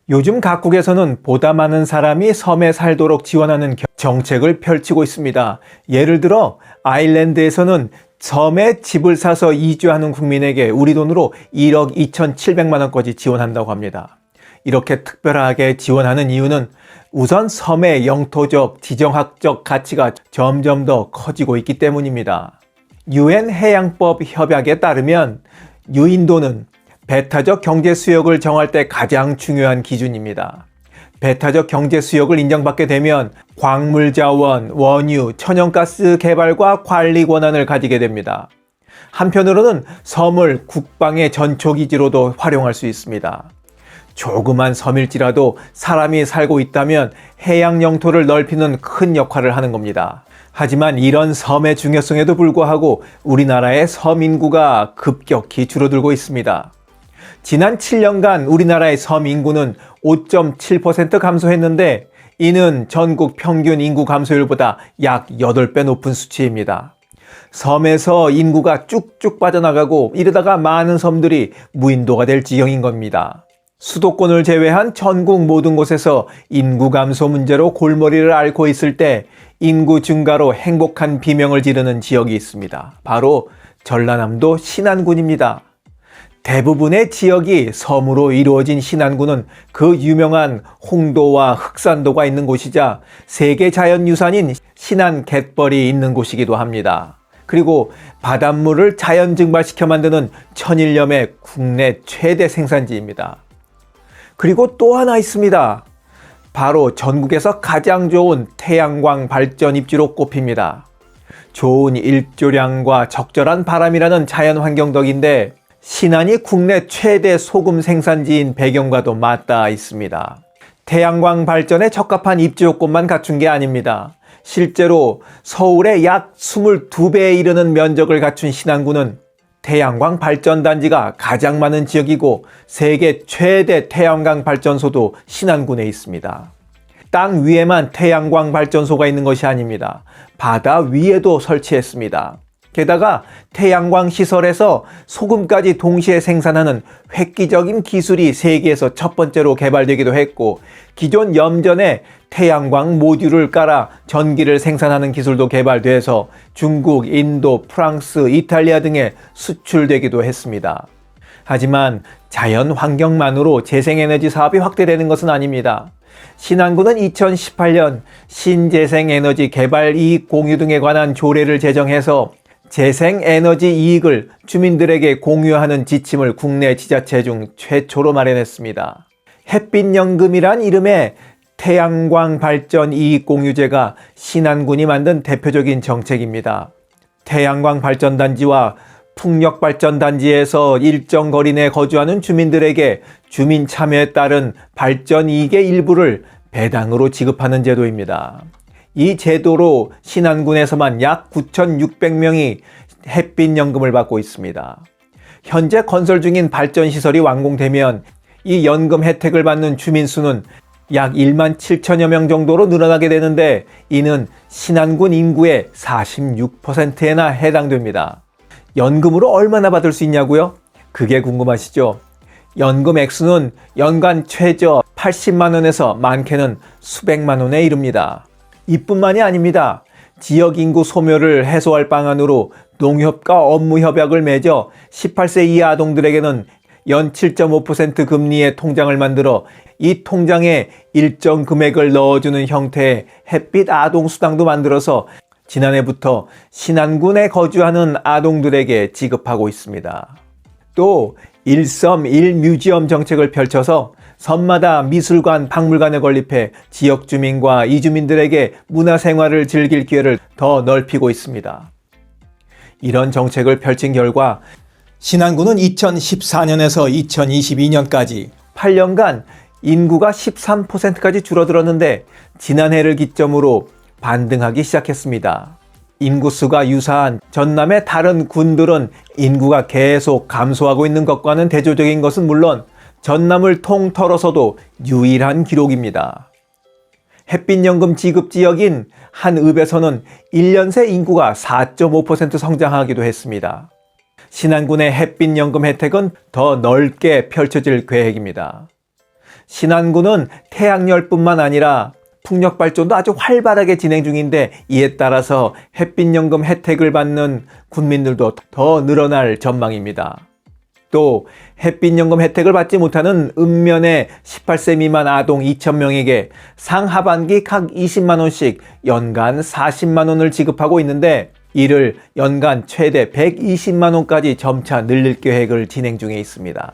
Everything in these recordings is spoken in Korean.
요즘 각국에서는 보다 많은 사람이 섬에 살도록 지원하는 정책을 펼치고 있습니다. 예를 들어 아일랜드에서는 섬에 집을 사서 이주하는 국민에게 우리 돈으로 1억 2,700만 원까지 지원한다고 합니다. 이렇게 특별하게 지원하는 이유는 우선 섬의 영토적, 지정학적 가치가 점점 더 커지고 있기 때문입니다. UN 해양법 협약에 따르면 유인도는 배타적 경제 수역을 정할 때 가장 중요한 기준입니다. 배타적 경제 수역을 인정받게 되면 광물 자원, 원유, 천연가스 개발과 관리 권한을 가지게 됩니다. 한편으로는 섬을 국방의 전초기지로도 활용할 수 있습니다. 조그만 섬일지라도 사람이 살고 있다면 해양 영토를 넓히는 큰 역할을 하는 겁니다. 하지만 이런 섬의 중요성에도 불구하고 우리나라의 섬 인구가 급격히 줄어들고 있습니다. 지난 7년간 우리나라의 섬 인구는 5.7% 감소했는데 이는 전국 평균 인구 감소율보다 약 8배 높은 수치입니다. 섬에서 인구가 쭉쭉 빠져나가고 이러다가 많은 섬들이 무인도가 될 지경인 겁니다. 수도권을 제외한 전국 모든 곳에서 인구 감소 문제로 골머리를 앓고 있을 때 인구 증가로 행복한 비명을 지르는 지역이 있습니다. 바로 전라남도 신안군입니다. 대부분의 지역이 섬으로 이루어진 신안군은 그 유명한 홍도와 흑산도가 있는 곳이자 세계 자연유산인 신안 갯벌이 있는 곳이기도 합니다. 그리고 바닷물을 자연 증발시켜 만드는 천일염의 국내 최대 생산지입니다. 그리고 또 하나 있습니다. 바로 전국에서 가장 좋은 태양광 발전 입지로 꼽힙니다. 좋은 일조량과 적절한 바람이라는 자연 환경 덕인데 신안이 국내 최대 소금 생산지인 배경과도 맞닿아 있습니다. 태양광 발전에 적합한 입지 요건만 갖춘 게 아닙니다. 실제로 서울의 약 22배에 이르는 면적을 갖춘 신안군은 태양광 발전단지가 가장 많은 지역이고 세계 최대 태양광 발전소도 신안군에 있습니다. 땅 위에만 태양광 발전소가 있는 것이 아닙니다. 바다 위에도 설치했습니다. 게다가 태양광 시설에서 소금까지 동시에 생산하는 획기적인 기술이 세계에서 첫 번째로 개발되기도 했고 기존 염전에 태양광 모듈을 깔아 전기를 생산하는 기술도 개발돼서 중국, 인도, 프랑스, 이탈리아 등에 수출되기도 했습니다. 하지만 자연 환경만으로 재생에너지 사업이 확대되는 것은 아닙니다. 신안군은 2018년 신재생에너지 개발 이익 공유 등에 관한 조례를 제정해서 재생에너지 이익을 주민들에게 공유하는 지침을 국내 지자체 중 최초로 마련했습니다. 햇빛연금이란 이름의 태양광 발전 이익 공유제가 신안군이 만든 대표적인 정책입니다. 태양광 발전단지와 풍력발전단지에서 일정 거리 내 거주하는 주민들에게 주민 참여에 따른 발전 이익의 일부를 배당으로 지급하는 제도입니다. 이 제도로 신안군에서만 약 9,600명이 햇빛연금을 받고 있습니다. 현재 건설 중인 발전시설이 완공되면 이 연금 혜택을 받는 주민 수는 약 1만 7천여 명 정도로 늘어나게 되는데 이는 신안군 인구의 46%에나 해당됩니다. 연금으로 얼마나 받을 수 있냐고요? 그게 궁금하시죠? 연금 액수는 연간 최저 80만 원에서 많게는 수백만 원에 이릅니다. 이뿐만이 아닙니다. 지역 인구 소멸을 해소할 방안으로 농협과 업무 협약을 맺어 18세 이하 아동들에게는 연 7.5% 금리의 통장을 만들어 이 통장에 일정 금액을 넣어주는 형태의 햇빛 아동 수당도 만들어서 지난해부터 신안군에 거주하는 아동들에게 지급하고 있습니다. 또 일섬 1뮤지엄 정책을 펼쳐서 섬마다 미술관, 박물관을 건립해 지역 주민과 이주민들에게 문화생활을 즐길 기회를 더 넓히고 있습니다. 이런 정책을 펼친 결과 신안군은 2014년에서 2022년까지 8년간 인구가 13%까지 줄어들었는데 지난해를 기점으로 반등하기 시작했습니다. 인구수가 유사한 전남의 다른 군들은 인구가 계속 감소하고 있는 것과는 대조적인 것은 물론 전남을 통틀어서도 유일한 기록입니다. 햇빛연금 지급 지역인 한읍에서는 1년 새 인구가 4.5% 성장하기도 했습니다. 신안군의 햇빛연금 혜택은 더 넓게 펼쳐질 계획입니다. 신안군은 태양열뿐만 아니라 풍력 발전도 아주 활발하게 진행 중인데, 이에 따라서 햇빛연금 혜택을 받는 군민들도 더 늘어날 전망입니다. 또 햇빛연금 혜택을 받지 못하는 읍면의 18세 미만 아동 2,000명에게 상하반기 각 20만 원씩 연간 40만 원을 지급하고 있는데, 이를 연간 최대 120만 원까지 점차 늘릴 계획을 진행 중에 있습니다.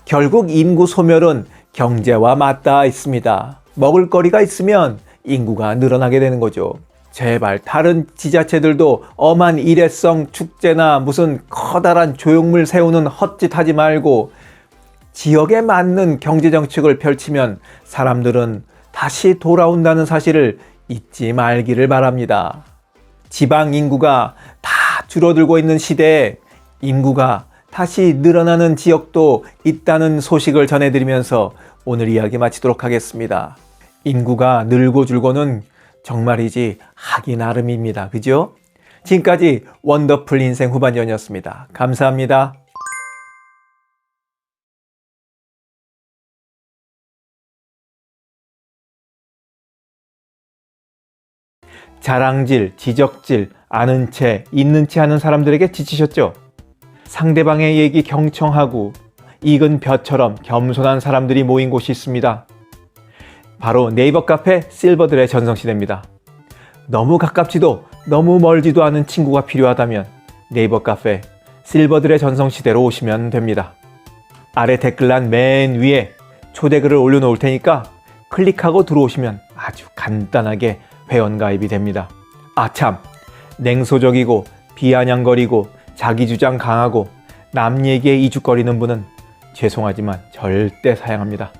결국 인구 소멸은 경제와 맞닿아 있습니다. 먹을거리가 있으면 인구가 늘어나게 되는 거죠. 제발 다른 지자체들도 엄한 일회성 축제나 무슨 커다란 조형물 세우는 헛짓 하지 말고 지역에 맞는 경제정책을 펼치면 사람들은 다시 돌아온다는 사실을 잊지 말기를 바랍니다. 지방 인구가 다 줄어들고 있는 시대에 인구가 다시 늘어나는 지역도 있다는 소식을 전해드리면서 오늘 이야기 마치도록 하겠습니다. 인구가 늘고 줄고는 정말이지 하기 나름입니다. 그죠? 지금까지 원더풀 인생 후반전이었습니다. 감사합니다. 자랑질, 지적질, 아는 채, 있는 채 하는 사람들에게 지치셨죠? 상대방의 얘기 경청하고 익은 벼처럼 겸손한 사람들이 모인 곳이 있습니다. 바로 네이버 카페 실버들의 전성시대입니다. 너무 가깝지도 너무 멀지도 않은 친구가 필요하다면 네이버 카페 실버들의 전성시대로 오시면 됩니다. 아래 댓글란 맨 위에 초대글을 올려놓을 테니까 클릭하고 들어오시면 아주 간단하게 회원가입이 됩니다. 아참, 냉소적이고 비아냥거리고 자기주장 강하고 남 얘기에 이죽거리는 분은 죄송하지만 절대 사양합니다.